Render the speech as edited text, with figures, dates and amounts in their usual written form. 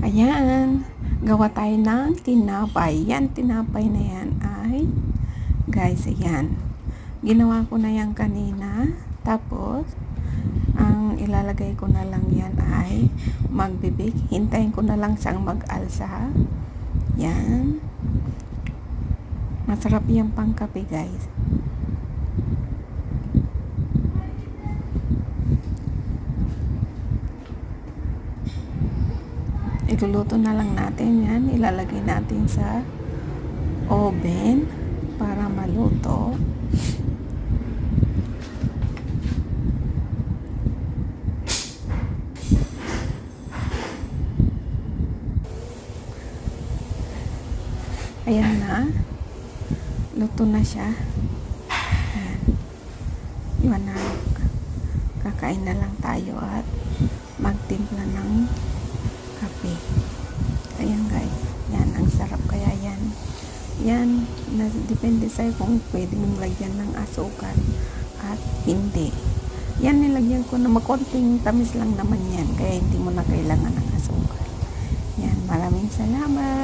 Ayan, gawa tayo ng tinapay. Yan, tinapay na yan ay, guys, ayan. Ginawa ko na yan kanina. Tapos, ang ilalagay ko na lang yan ay magbibig. Hintayin ko na lang siyang mag-alsa. Yan. Masarap yan pang kape, guys. Iluluto na lang natin yan. Ilalagay natin sa oven para maluto. Ayan na. Luto na siya. Ayan. Yun na. Kakain na lang tayo at magtimpla ng kape. Ayan, guys. Yan, ang sarap kaya yan. Yan, depende sa'yo kung pwede mong lagyan ng asukal at hindi. Yan, nilagyan ko na makonting tamis lang naman yan. Kaya hindi mo na kailangan ng asukal. Yan, maraming salamat.